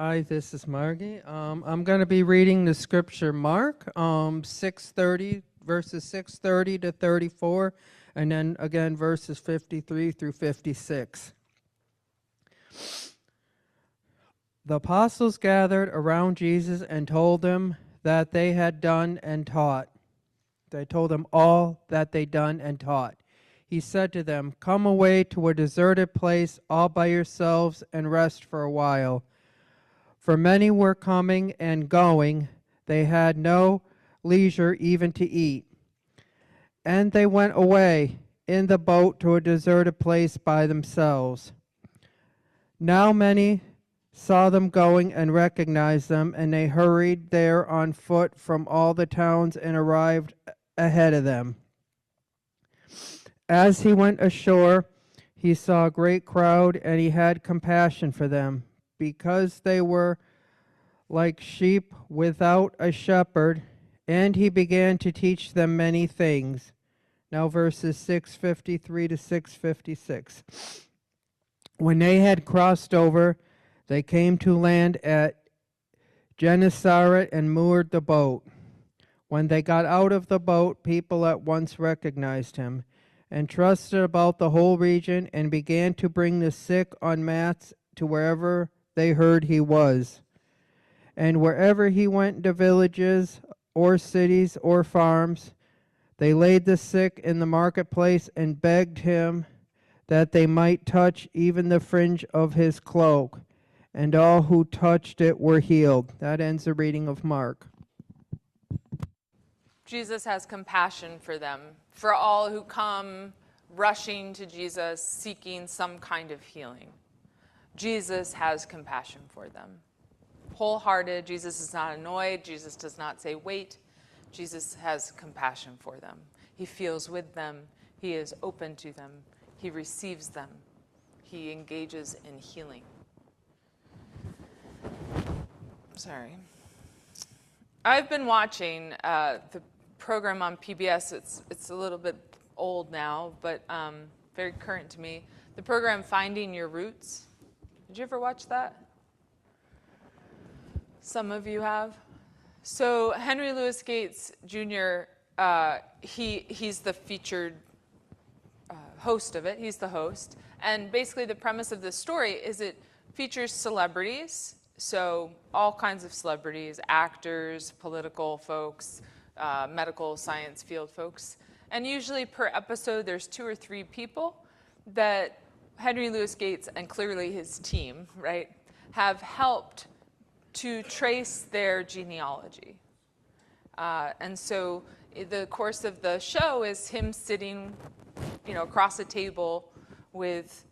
Hi, this is Margie. I'm going to be reading the scripture Mark 6:30, verses 6:30 to 34, and then again verses 53 through 56. The apostles gathered around Jesus and told him that they had done and taught. They told him all that they'd done and taught. He said to them, "Come away to a deserted place all by yourselves and rest for a while." For many were coming and going. They had no leisure even to eat. And they went away in the boat to a deserted place by themselves. Now many saw them going and recognized them, and they hurried there on foot from all the towns and arrived ahead of them. As he went ashore, he saw a great crowd, and he had compassion for them, because they were like sheep without a shepherd, and he began to teach them many things. Now verses 653 to 656. When they had crossed over, they came to land at Gennesaret and moored the boat. When they got out of the boat, people at once recognized him and trusted about the whole region and began to bring the sick on mats to wherever they heard he was. And wherever he went into villages or cities or farms, they laid the sick in the marketplace and begged him that they might touch even the fringe of his cloak. And all who touched it were healed. That ends the reading of Mark. Jesus has compassion for them, for all who come rushing to Jesus seeking some kind of healing. Jesus has compassion for them. Wholehearted, Jesus is not annoyed. Jesus does not say, wait. Jesus has compassion for them. He feels with them. He is open to them. He receives them. He engages in healing. Sorry. I've been watching the program on PBS. It's a little bit old now, but very current to me. The program Finding Your Roots. Did you ever watch that? Some of you have. So Henry Louis Gates Jr., he's the featured host of it. He's the host. And basically the premise of this story is it features celebrities, so all kinds of celebrities, actors, political folks, medical science field folks. And usually per episode there's 2 or 3 people that Henry Louis Gates and clearly his team, right, have helped to trace their genealogy. And so the course of the show is him sitting, across a table with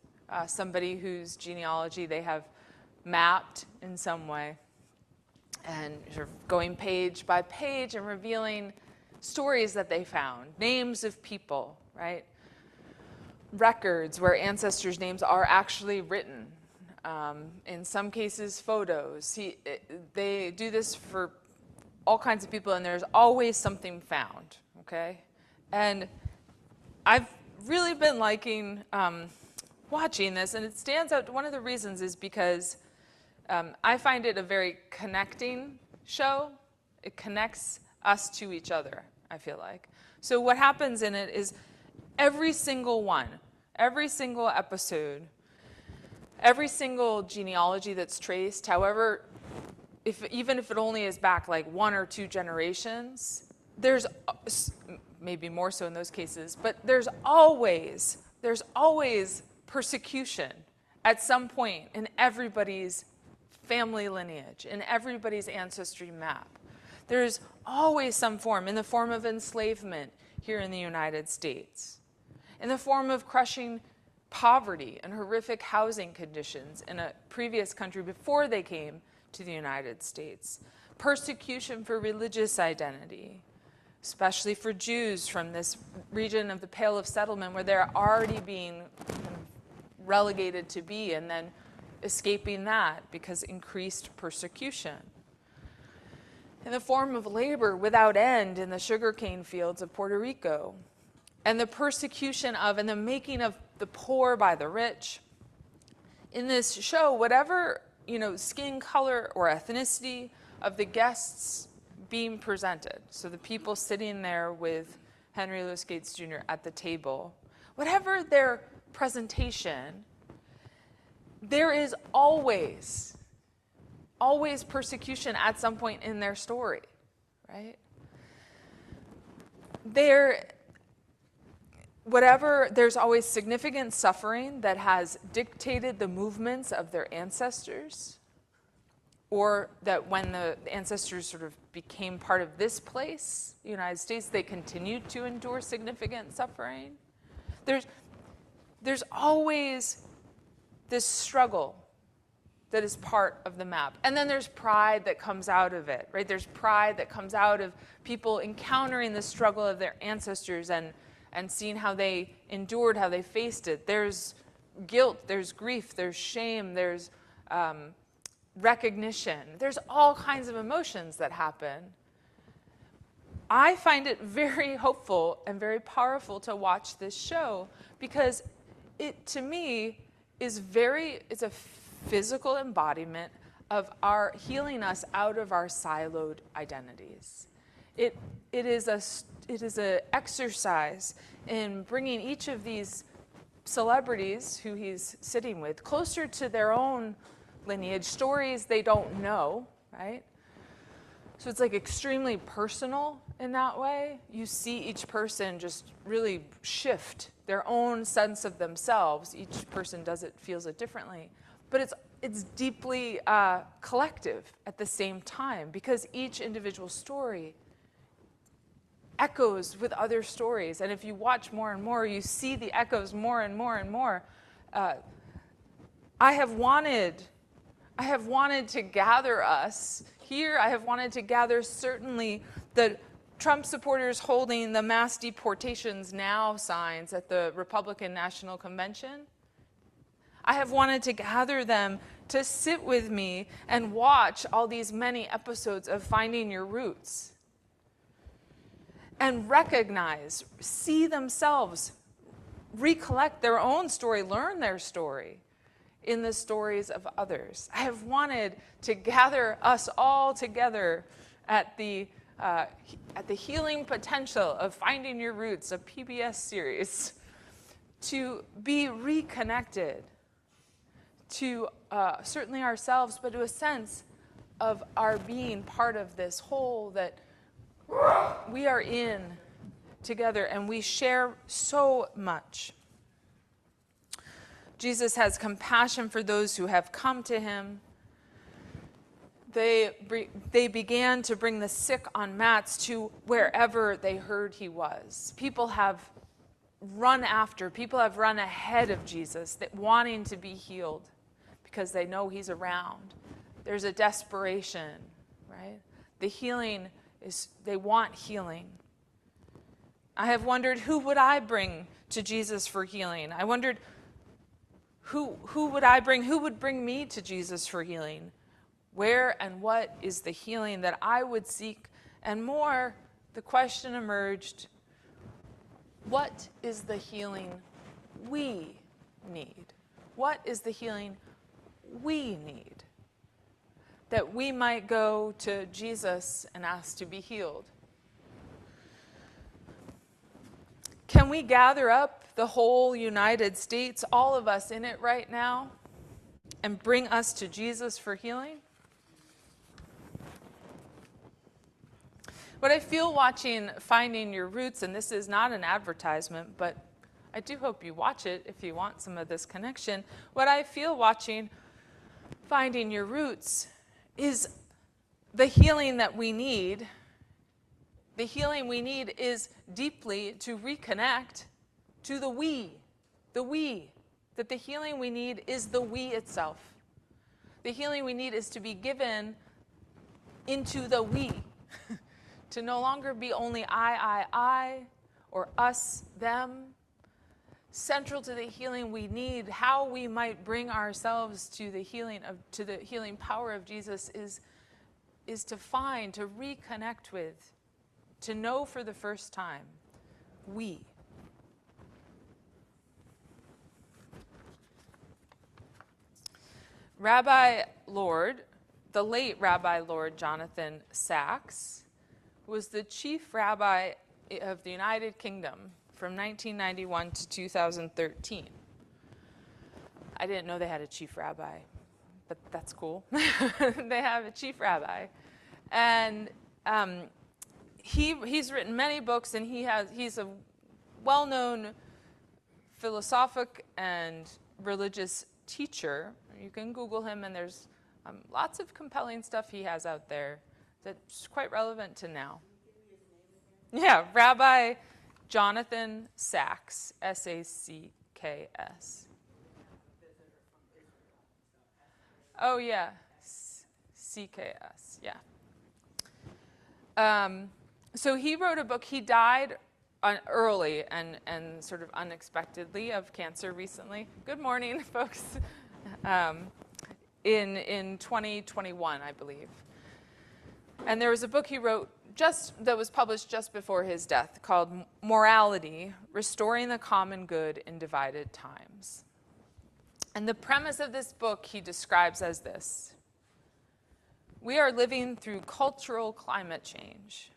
somebody whose genealogy they have mapped in some way, and sort of going page by page and revealing stories that they found, names of people, right? Records where ancestors' names are actually written. In some cases, photos. They do this for all kinds of people, and there's always something found, okay? And I've really been liking watching this, and it stands out. One of the reasons is because I find it a very connecting show. It connects us to each other, I feel like. So what happens in it is every single one, every single episode, every single genealogy that's traced, however, even if it only is back like 1 or 2 generations, there's maybe more so in those cases, but there's always persecution at some point in everybody's family lineage, in everybody's ancestry map. There's always some form, in the form of enslavement here in the United States, in the form of crushing poverty and horrific housing conditions in a previous country before they came to the United States, persecution for religious identity, especially for Jews from this region of the Pale of Settlement where they're already being relegated to be, and then escaping that because increased persecution. In the form of labor without end in the sugarcane fields of Puerto Rico, and the persecution of and the making of the poor by the rich. In this show, whatever skin color or ethnicity of the guests being presented. So the people sitting there with Henry Louis Gates Jr. at the table, whatever their presentation, there is always persecution at some point in their story, right? There's always significant suffering that has dictated the movements of their ancestors, or that when the ancestors sort of became part of this place, the United States, they continued to endure significant suffering. There's always this struggle that is part of the map. And then there's pride that comes out of it, right? There's pride that comes out of people encountering the struggle of their ancestors and seeing how they endured, how they faced it. There's guilt, there's grief, there's shame, there's recognition. There's all kinds of emotions that happen. I find it very hopeful and very powerful to watch this show because it, to me, it's a physical embodiment of our healing us out of our siloed identities. It is an exercise in bringing each of these celebrities who he's sitting with closer to their own lineage, stories they don't know, right? So it's like extremely personal in that way. You see each person just really shift their own sense of themselves. Each person feels it differently. But it's deeply collective at the same time because each individual story echoes with other stories. And if you watch more and more, you see the echoes more and more and more. I have wanted to gather us here. I have wanted to gather certainly the Trump supporters holding the mass deportations now signs at the Republican National Convention. I have wanted to gather them to sit with me and watch all these many episodes of Finding Your Roots and recognize, see themselves, recollect their own story, learn their story in the stories of others. I have wanted to gather us all together at the healing potential of Finding Your Roots, a PBS series, to be reconnected to certainly ourselves, but to a sense of our being part of this whole that we are in together and we share so much. Jesus has compassion for those who have come to him. They began to bring the sick on mats to wherever they heard he was. People have run ahead of Jesus, wanting to be healed because they know he's around. There's a desperation, right? The healing is, they want healing. I have wondered, who would I bring to Jesus for healing? I wondered, who would I bring? Who would bring me to Jesus for healing? Where and what is the healing that I would seek? And more, the question emerged, what is the healing we need? What is the healing we need? That we might go to Jesus and ask to be healed. Can we gather up the whole United States, all of us in it right now, and bring us to Jesus for healing? What I feel watching Finding Your Roots, and this is not an advertisement, but I do hope you watch it if you want some of this connection. What I feel watching Finding Your Roots is the healing that we need. The healing we need is deeply to reconnect to the we. That the healing we need is the we itself. The healing we need is to be given into the we. To no longer be only I, or us, them. Central to the healing we need, how we might bring ourselves to the healing power of Jesus is to find, to reconnect with, to know for the first time, we. Rabbi Lord, the late Rabbi Lord Jonathan Sacks, was the chief rabbi of the United Kingdom from 1991 to 2013. I didn't know they had a chief rabbi, but that's cool. They have a chief rabbi. And he's written many books, and he's a well-known philosophic and religious teacher. You can Google him, and there's lots of compelling stuff he has out there that's quite relevant to now. Yeah, Rabbi Jonathan Sacks, S-A-C-K-S. Oh, yeah, C-K-S, yeah. So he wrote a book. He died early and sort of unexpectedly of cancer recently. Good morning, folks. In 2021, I believe. And there was a book he wrote that was published just before his death called Morality, Restoring the Common Good in Divided Times. And the premise of this book he describes as this: we are living through cultural climate change.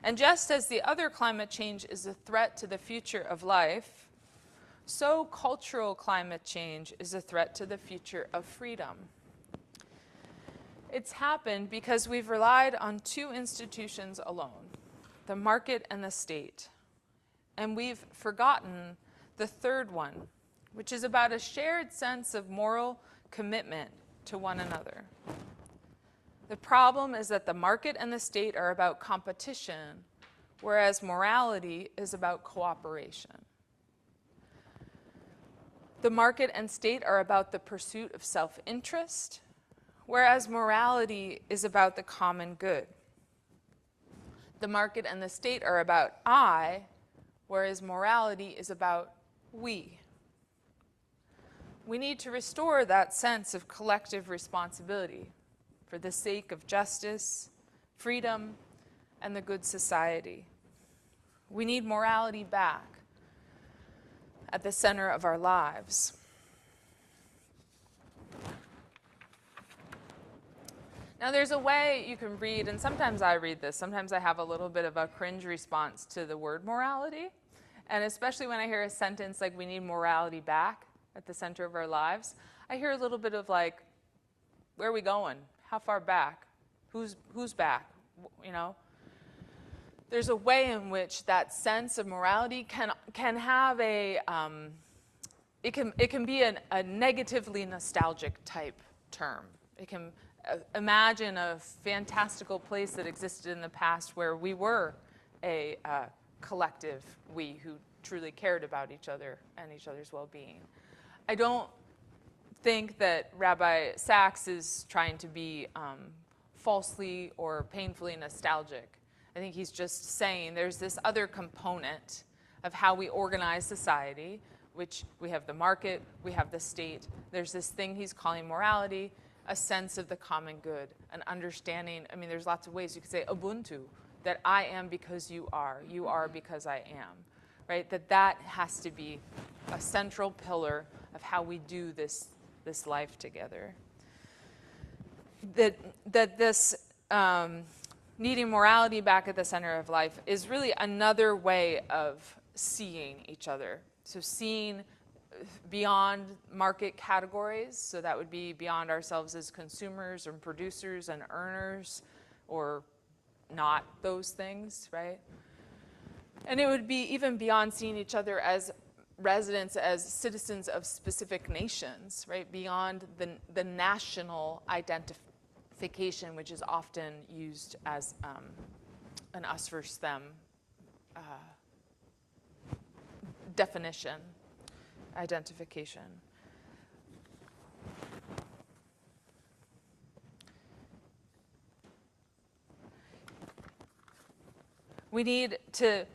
And just as the other climate change is a threat to the future of life, so cultural climate change is a threat to the future of freedom. It's happened because we've relied on two institutions alone, the market and the state. And we've forgotten the third one, which is about a shared sense of moral commitment to one another. The problem is that the market and the state are about competition, whereas morality is about cooperation. The market and state are about the pursuit of self-interest, whereas morality is about the common good. The market and the state are about I, whereas morality is about we. We need to restore that sense of collective responsibility for the sake of justice, freedom, and the good society. We need morality back at the center of our lives. Now, there's a way you can read, and sometimes I read this. Sometimes I have a little bit of a cringe response to the word morality, and especially when I hear a sentence like, we need morality back at the center of our lives, I hear a little bit of like, where are we going? How far back? Who's back? You know? There's a way in which that sense of morality can have a, it can be a negatively nostalgic type term. It can imagine a fantastical place that existed in the past where we were a collective we who truly cared about each other and each other's well-being. I don't think that Rabbi Sacks is trying to be falsely or painfully nostalgic. I think he's just saying there's this other component of how we organize society, which we have the market, we have the state. There's this thing he's calling morality, a sense of the common good, an understanding. I mean, there's lots of ways you could say Ubuntu, that I am because you are because I am, right? That has to be a central pillar of how we do this life together. That this needing morality back at the center of life is really another way of seeing each other. So seeing beyond market categories, so that would be beyond ourselves as consumers and producers and earners, or not those things, right? And it would be even beyond seeing each other as residents, as citizens of specific nations, right? Beyond the national identification, which is often used as an us versus them definition, identification. We need to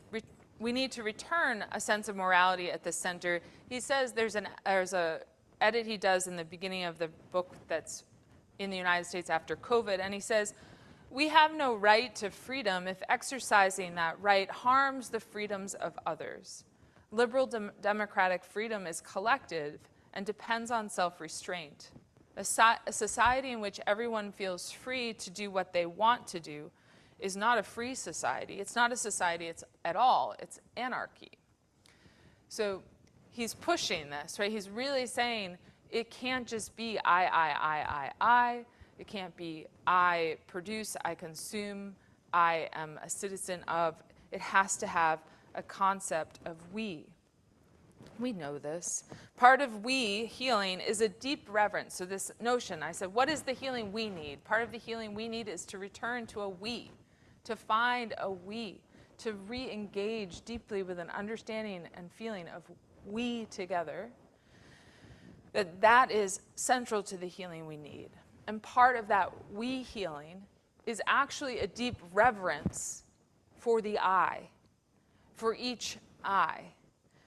return a sense of morality at the center. He says there's a edit he does in the beginning of the book that's in the United States after COVID, and he says, we have no right to freedom if exercising that right harms the freedoms of others. Liberal democratic freedom is collective and depends on self-restraint. A society in which everyone feels free to do what they want to do is not a free society. It's not a society at all. It's anarchy. So he's pushing this, right? He's really saying it can't just be I. It can't be I produce, I consume, I am a citizen of. It has to have a concept of we. We know this. Part of we healing is a deep reverence. So this notion, I said, what is the healing we need? Part of the healing we need is to return to a we, to find a we, to re-engage deeply with an understanding and feeling of we together. That is central to the healing we need. And part of that we healing is actually a deep reverence for the I, for each I,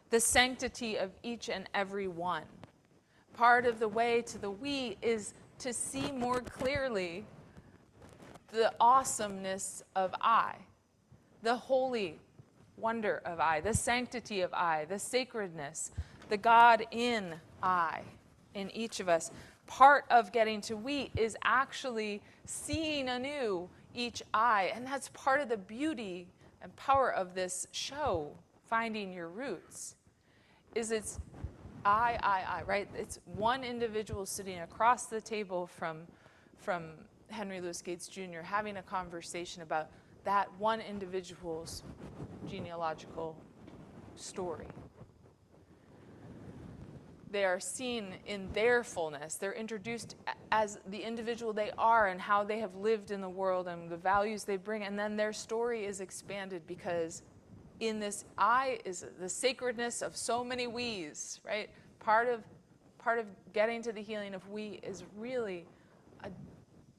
the sanctity of each and every one. Part of the way to the we is to see more clearly the awesomeness of I, the holy wonder of I, the sanctity of I, the sacredness, the God in I, in each of us. Part of getting to we is actually seeing anew each I, and that's part of the beauty and power of this show, Finding Your Roots, is it's I, right? It's one individual sitting across the table from Henry Louis Gates Jr. having a conversation about that one individual's genealogical story. They are seen in their fullness. They're introduced as the individual they are and how they have lived in the world and the values they bring. And then their story is expanded because in this I is the sacredness of so many we's, right? Part of getting to the healing of we is really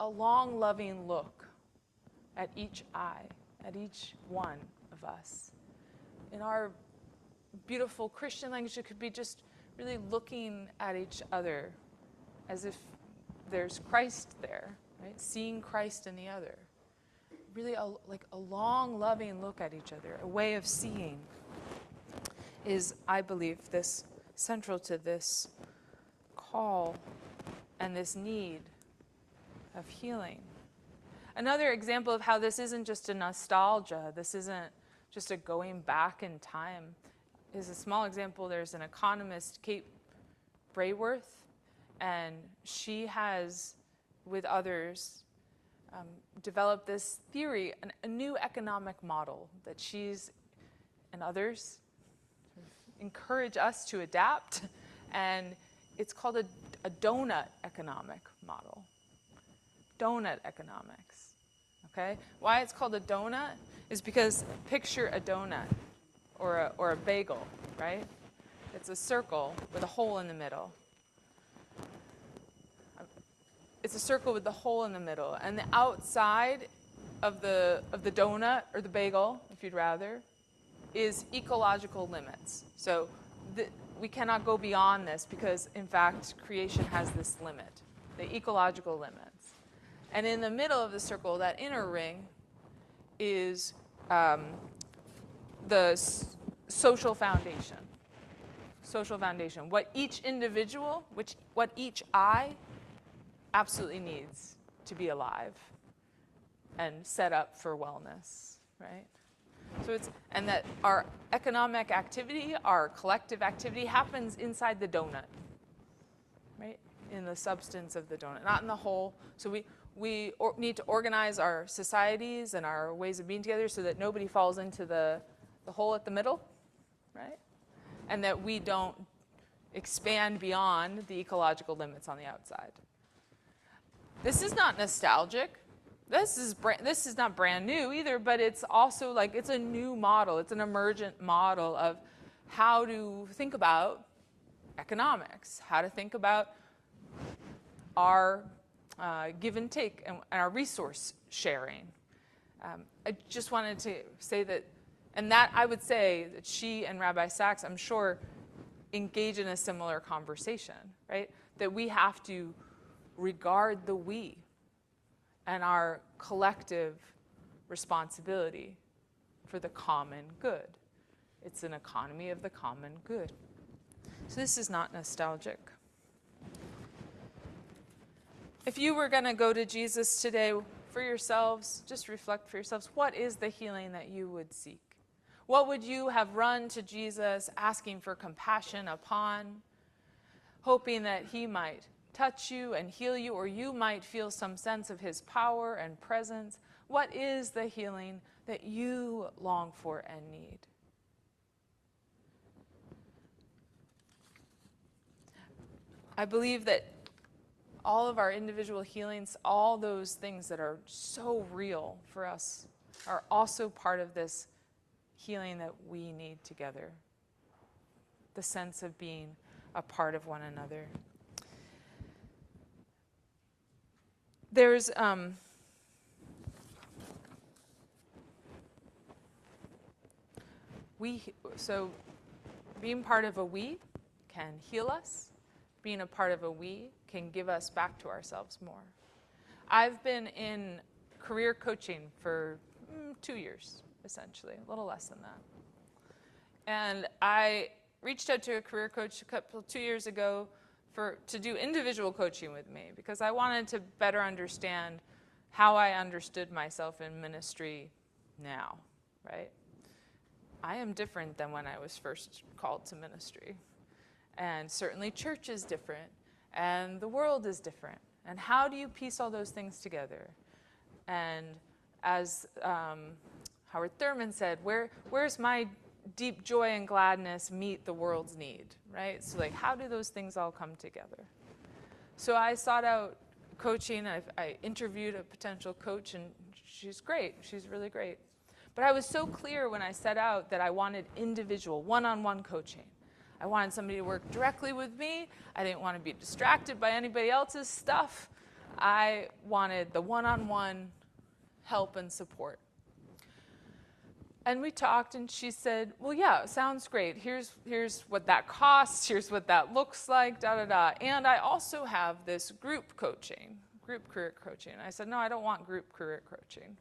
a long, loving look at each I, at each one of us. In our beautiful Christian language, it could be just really looking at each other as if there's Christ there, right? Seeing Christ in the other. Really like a long, loving look at each other, a way of seeing is, I believe, this central to this call and this need of healing. Another example of how this isn't just a nostalgia, this isn't just a going back in time, is a small example. There's an economist, Kate Brayworth, and she has, with others, developed this theory, a new economic model that she's and others encourage us to adapt, and it's called a donut economic model. Donut economics, okay? Why it's called a donut is because picture a donut or a bagel, right? It's a circle with a hole in the middle. It's a circle with the hole in the middle, and the outside of the donut or the bagel, if you'd rather, is ecological limits. So we cannot go beyond this because, in fact, creation has this limit, the ecological limits. And in the middle of the circle, that inner ring, is the social foundation. Social foundation. What each individual, what each I absolutely needs to be alive and set up for wellness, right? So and that our economic activity, our collective activity happens inside the donut, right? In the substance of the donut, not in the whole. So we need to organize our societies and our ways of being together so that nobody falls into the hole at the middle, right? And that we don't expand beyond the ecological limits on the outside. This is not nostalgic. This is not brand new either, but it's also like it's a new model. It's an emergent model of how to think about economics, how to think about our give and take and our resource sharing. I just wanted to say that, and that I would say that she and Rabbi Sachs, I'm sure, engage in a similar conversation, right? That we have to regard the we and our collective responsibility for the common good. It's an economy of the common good. So this is not nostalgic. If you were going to go to Jesus today for yourselves, just reflect for yourselves, what is the healing that you would seek? What would you have run to Jesus asking for compassion upon, hoping that he might touch you and heal you, or you might feel some sense of his power and presence? What is the healing that you long for and need? I believe that all of our individual healings, all those things that are so real for us, are also part of this healing that we need together. The sense of being a part of one another. There's so being part of a we can heal us. Being a part of a we can give us back to ourselves more. I've been in career coaching for 2 years, essentially, a little less than that. And I reached out to a career coach 2 years ago to do individual coaching with me because I wanted to better understand how I understood myself in ministry now, right? I am different than when I was first called to ministry. And certainly church is different, and the world is different. And how do you piece all those things together? And as Howard Thurman said, where's my deep joy and gladness meet the world's need, right? So like, how do those things all come together? So I sought out coaching. I interviewed a potential coach, and she's great. She's really great. But I was so clear when I set out that I wanted individual, one-on-one coaching. I wanted somebody to work directly with me. I didn't want to be distracted by anybody else's stuff. I wanted the one-on-one help and support. And we talked, and she said, well, yeah, sounds great. Here's what that costs. Here's what that looks like, da-da-da. And I also have this group coaching, group career coaching. And I said, no, I don't want group career coaching.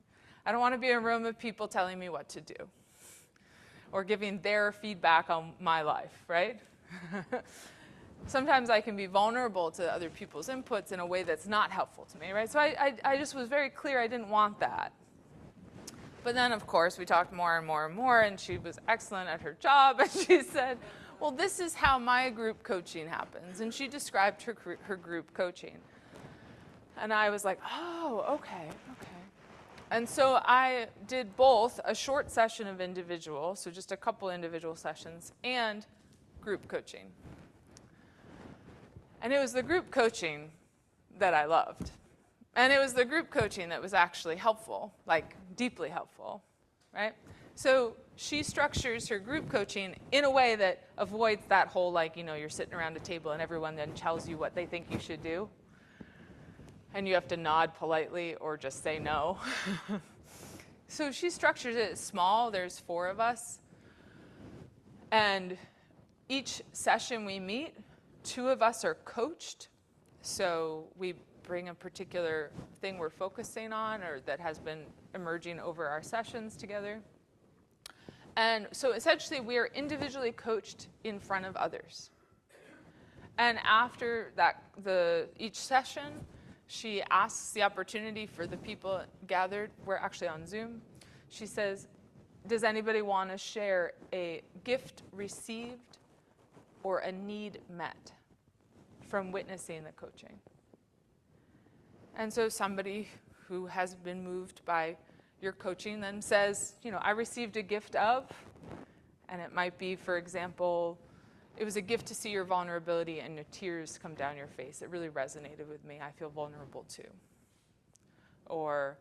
I don't want to be in a room of people telling me what to do or giving their feedback on my life, right? Sometimes I can be vulnerable to other people's inputs in a way that's not helpful to me, right? So I just was very clear I didn't want that. But then, of course, we talked more and more and more, and she was excellent at her job, and she said, well, this is how my group coaching happens. And she described her group coaching. And I was like, oh, okay. And so I did both a short session of individual, so just a couple individual sessions, and group coaching. And it was the group coaching that I loved. And it was the group coaching that was actually helpful, like deeply helpful, right? So she structures her group coaching in a way that avoids that whole, like, you're sitting around a table and everyone then tells you what they think you should do. And you have to nod politely or just say no. So she structures it small. There's 4 of us. And each session we meet, 2 of us are coached. So we bring a particular thing we're focusing on or that has been emerging over our sessions together. And so essentially we are individually coached in front of others. And after that, each session, she asks the opportunity for the people gathered. We're actually on Zoom. She says, does anybody want to share a gift received or a need met from witnessing the coaching? And so somebody who has been moved by your coaching then says, I received a gift of, and it might be, for example, it was a gift to see your vulnerability and your tears come down your face. It really resonated with me. I feel vulnerable too. Or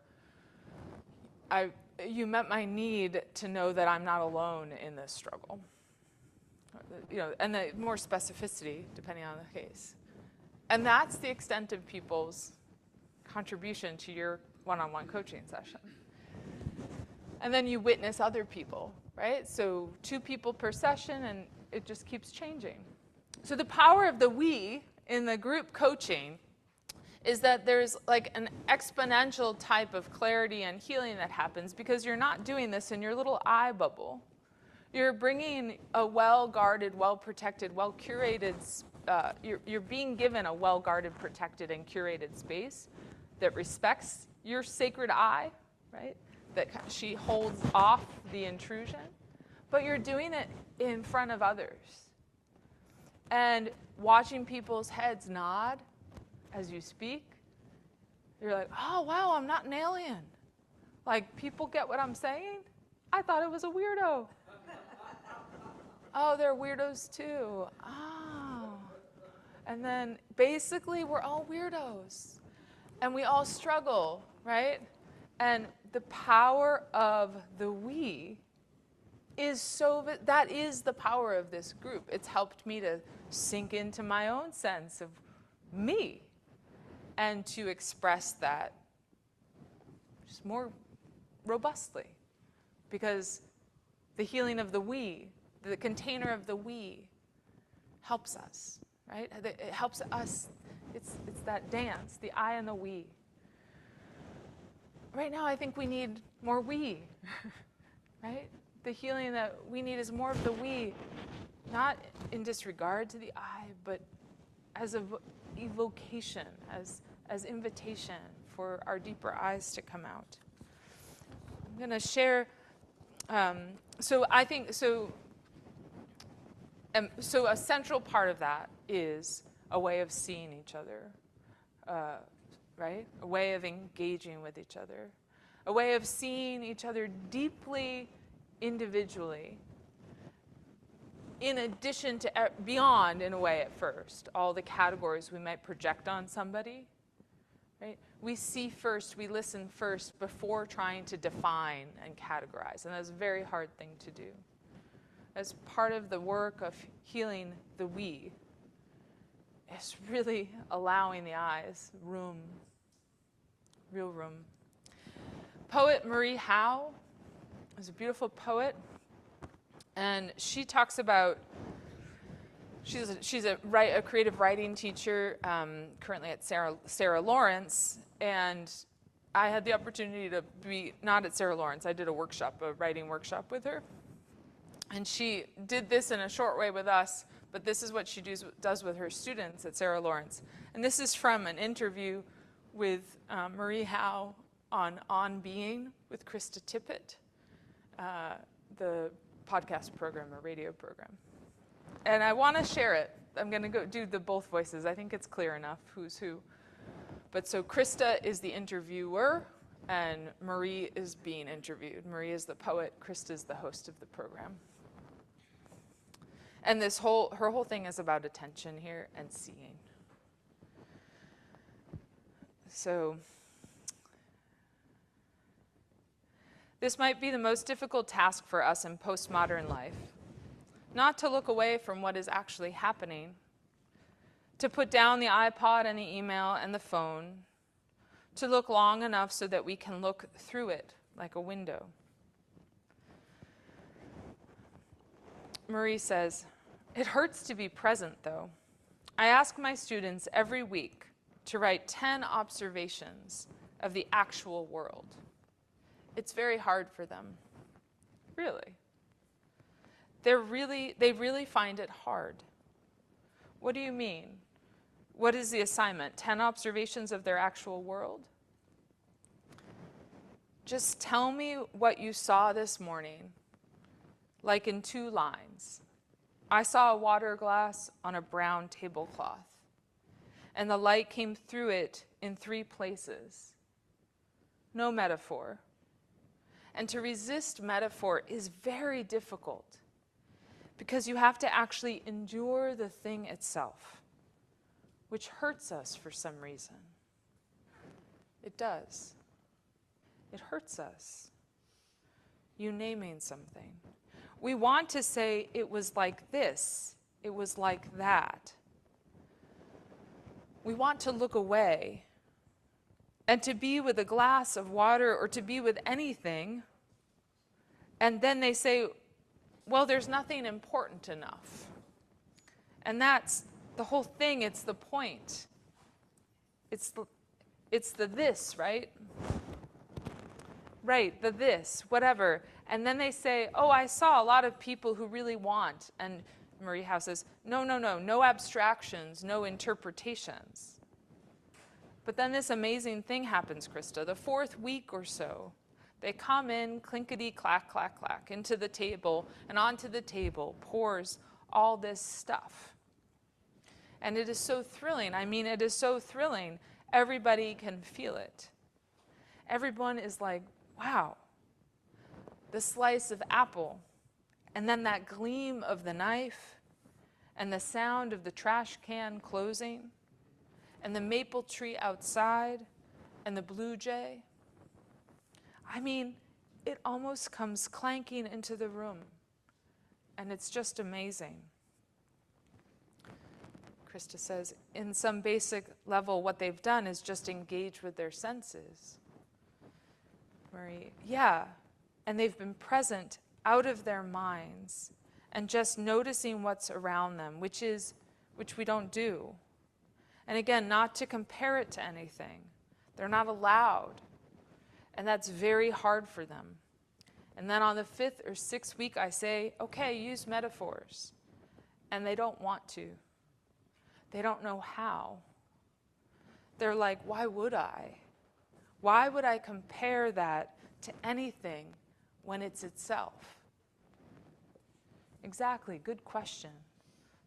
you met my need to know that I'm not alone in this struggle. And the more specificity depending on the case. And that's the extent of people's contribution to your one-on-one coaching session. And then you witness other people, right? So 2 people per session, and it just keeps changing. So the power of the we in the group coaching is that there's like an exponential type of clarity and healing that happens because you're not doing this in your little eye bubble. You're bringing a well-guarded, well-protected, well-curated, you're being given a well-guarded, protected, and curated space that respects your sacred eye, right? That she holds off the intrusion, but you're doing it in front of others. And watching people's heads nod as you speak, you're like, oh, wow, I'm not an alien. Like, people get what I'm saying? I thought it was a weirdo. Oh, they're weirdos too. Oh. And then basically we're all weirdos. And we all struggle, right? And the power of the we is that is the power of this group. It's helped me to sink into my own sense of me and to express that just more robustly. Because the healing of the we, the container of the we, helps us, right? It helps us. It's that dance, the I and the we. Right now, I think we need more we, right? The healing that we need is more of the we, not in disregard to the I, but as an evocation, as invitation for our deeper eyes to come out. I'm going to share. So a central part of that is a way of seeing each other, right? A way of engaging with each other, a way of seeing each other deeply, individually, in addition to, beyond, in a way at first, all the categories we might project on somebody, right? We see first, we listen first before trying to define and categorize, and that's a very hard thing to do. As part of the work of healing the we, is really allowing the eyes room, real room. Poet Marie Howe is a beautiful poet, and she talks about, she's a creative writing teacher currently at Sarah Lawrence, and I had the opportunity to be, not at Sarah Lawrence, I did a writing workshop with her. And she did this in a short way with us, but this is what she does with her students at Sarah Lawrence. And this is from an interview with Marie Howe on Being with Krista Tippett, the podcast program, or radio program. And I want to share it. I'm going to go do the both voices. I think it's clear enough who's who. But so Krista is the interviewer, and Marie is being interviewed. Marie is the poet. Krista is the host of the program. And her whole thing is about attention here and seeing. So this might be the most difficult task for us in postmodern life. Not to look away from what is actually happening, to put down the iPod and the email and the phone, to look long enough so that we can look through it like a window. Marie says, "It hurts to be present, though. I ask my students every week to write 10 observations of the actual world. It's very hard for them. Really. They really find it hard. What do you mean? What is the assignment? 10 observations of their actual world? Just tell me what you saw this morning, like in 2 lines. I saw a water glass on a brown tablecloth, and the light came through it in 3 places. No metaphor. And to resist metaphor is very difficult, because you have to actually endure the thing itself, which hurts us for some reason. It does. It hurts us. You naming something. We want to say it was like this, it was like that. We want to look away and to be with a glass of water or to be with anything, and then they say, well, there's nothing important enough. And that's the whole thing, it's the point. It's the this, right? right, the this, whatever. And then they say, oh, I saw a lot of people who really want. And Marie House says, no abstractions, no interpretations. But then this amazing thing happens, Krista. The fourth week or so, they come in, clinkety, clack, clack, clack, into the table, and onto the table pours all this stuff. And it is so thrilling. I mean, it is so thrilling. Everybody can feel it. Everyone is like, wow, the slice of apple, and then that gleam of the knife, and the sound of the trash can closing, and the maple tree outside, and the blue jay. I mean, it almost comes clanking into the room, and it's just amazing. Krista says, in some basic level, what they've done is just engage with their senses. Marie, yeah, and they've been present out of their minds and just noticing what's around them, which we don't do. And again, not to compare it to anything. They're not allowed. And that's very hard for them. And then on the 5th or 6th week, I say, okay, use metaphors. And they don't want to. They don't know how. They're like, why would I? Why would I compare that to anything when it's itself? Exactly, good question.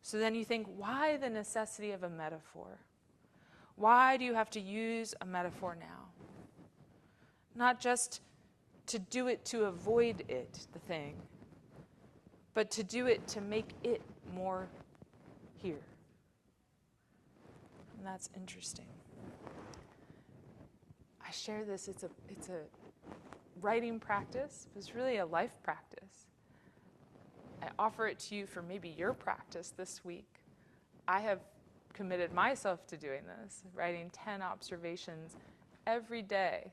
So then you think, why the necessity of a metaphor? Why do you have to use a metaphor now? Not just to do it to avoid it, the thing, but to do it to make it more here. And that's interesting. I share this, it's a writing practice, but it's really a life practice. I offer it to you for maybe your practice this week. I have committed myself to doing this, writing 10 observations every day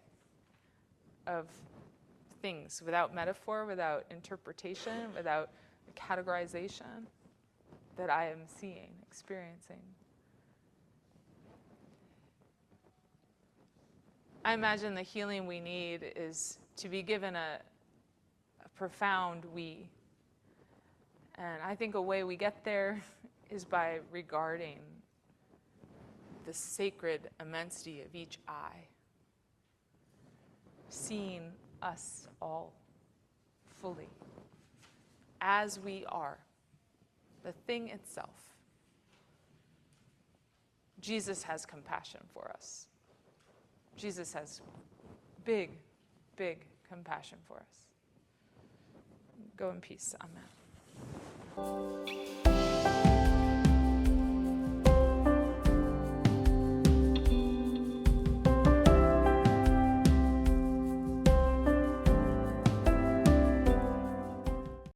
of things without metaphor, without interpretation, without categorization that I am seeing, experiencing. I imagine the healing we need is to be given a profound we. And I think a way we get there is by regarding the sacred immensity of each eye, seeing us all fully as we are, the thing itself. Jesus has compassion for us. Jesus has big, big compassion for us. Go in peace. Amen.